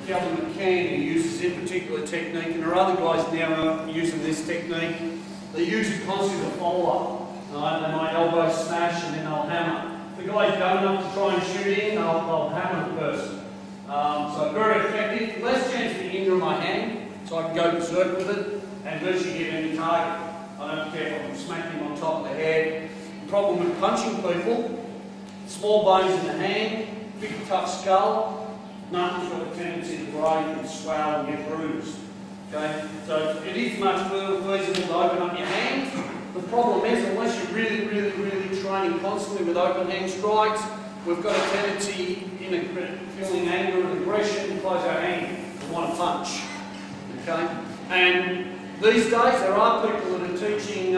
Calvin McCann, who uses this particular technique, and there are other guys now using this technique. They use it constantly to follow up. They might elbow smash and then they'll hammer. If the guy's dumb enough to try and shoot in, they'll hammer the person. So very effective. Less chance of injuring my hand, so I can go berserk with it and virtually get any target. I don't care if I can smack him on top of the head. The problem with punching people, small bones in the hand, big tough skull, nothing's got a tendency to break and swell and get bruised. Okay? So it is much feasible to open up your hands. The problem is, unless you're really training constantly with open hand strikes, we've got a tendency in feeling anger and aggression to close our hand and want to punch. Okay? And these days there are people that are teaching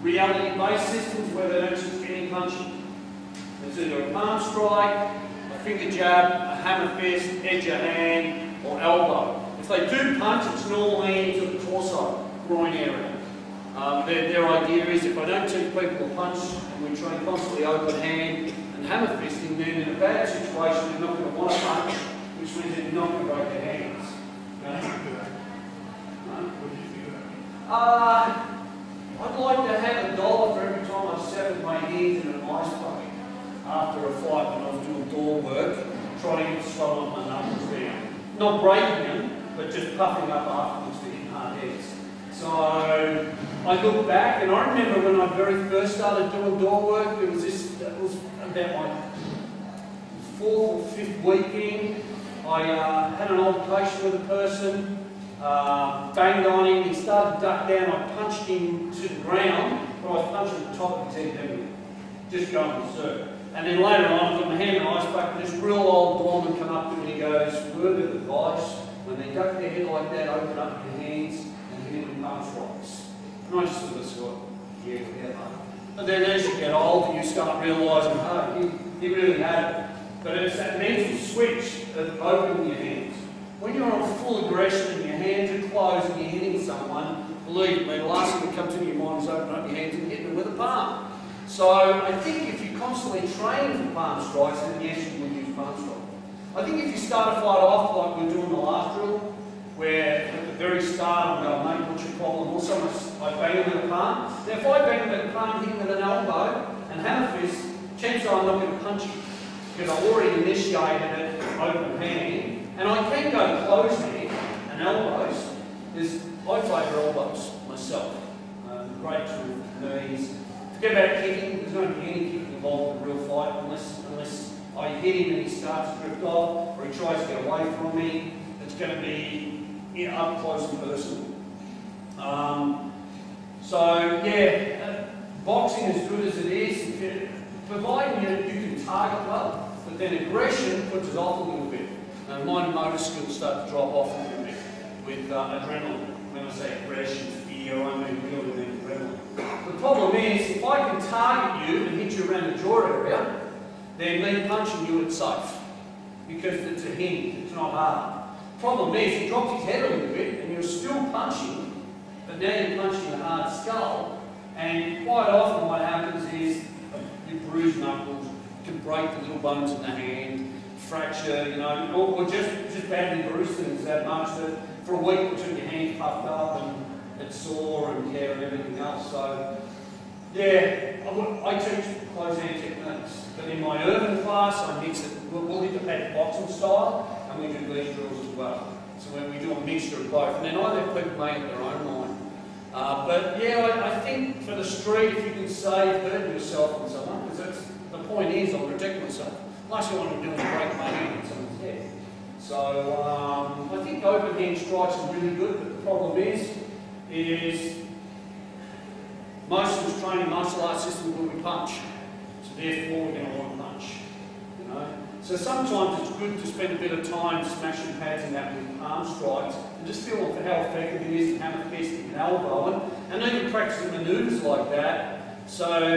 reality-based systems where they don't teach any punching. It's either a palm strike, a finger jab, a hammer fist, edge of hand, or elbow. If they do punch, it's normally into the torso, groin area. Their idea is if I don't teach people to punch and we train constantly open hand and hammer fisting, then in a bad situation they're not going to want to punch, which means they're not going to break their hands. I'd like to have $1 for every time I severed my hands in an ice bucket after a fight when I was doing door work, trying to get the swell on my knuckles down. Not breaking them, but just puffing up afterwards to hit hard heads. So I look back and I remember when I very first started doing door work, that was about my 4th or 5th weekend. I had an altercation with a person, banged on him, he started to duck down, I punched him to the ground, but I was punching the top of his head heavily, just going berserk. And then later on, I got my hand in an ice bucket, this real old doorman come up to me and he goes, word of advice, when they duck their head like that, open up your hands and hit them palm strikes. And I just sort of thought, yeah, whatever. But then as you get older, you start realising, oh, he really had it. But it's that mental switch of opening your hands. When you're on full aggression and your hands are closed and you're hitting someone, believe me, the last thing that comes into your mind is opening up your hands and hitting them with a palm. So I think if you're constantly training for palm strikes, then yes, you will use palm strikes. I think if you start a fight off like we're doing the last drill, where at the very start I'm going, mate, what's your problem? Also, I bang him with a palm. Now if I bang him with a palm, hit him with an elbow and hammer fist, chances are I'm not going to punch him because I've already initiated it open hand. And I can go close hand and elbows. I favour elbows myself. Great tool for knees. Forget about kicking. There's not going to be any kicking involved in a real fight unless I hit him and he starts to drift off or he tries to get away from me. It's going to be up close and personal. Boxing as good as it is, providing you can target well, but then aggression puts us off a little bit. Mind and motor skills start to drop off a little bit with adrenaline. When I say aggression, fear, I mean really adrenaline. The problem is, if I can target you and hit you around the jaw area, then me punching you, it's safe. Because it's a hint, it's not hard. Problem is, he drops his head a little bit and you're still punching, but now you're punching a hard skull, and quite often what happens is you bruise knuckles, you can break the little bones in the hand, fracture, you know, or just badly bruise things that much that for a week or two your hand's puffed up and it's sore and everything else. So yeah, I teach close hand techniques, but in my urban class I mix it. We'll hit the pad boxing style, and we do these drills as well. So when we do a mixture of both, and then I let people make it their own line. But yeah, I think for the street, if you can save hurting yourself and someone, because the point is I'll protect myself. Last thing I want to do is break my hand in someone's head. So I think open hand strikes are really good, but the problem is most of us training martial arts systems where we punch. So therefore we're going to want to punch. You know? So sometimes it's good to spend a bit of time smashing pads and that with palm strikes and just feel for how effective it is in hammer fisting and elbowing, and even practicing manoeuvres like that. So,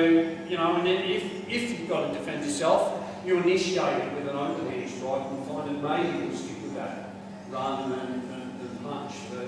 you know, and then if you've got to defend yourself, you initiate it with an open hand strike and find that maybe you'll stick with that rather than punch. But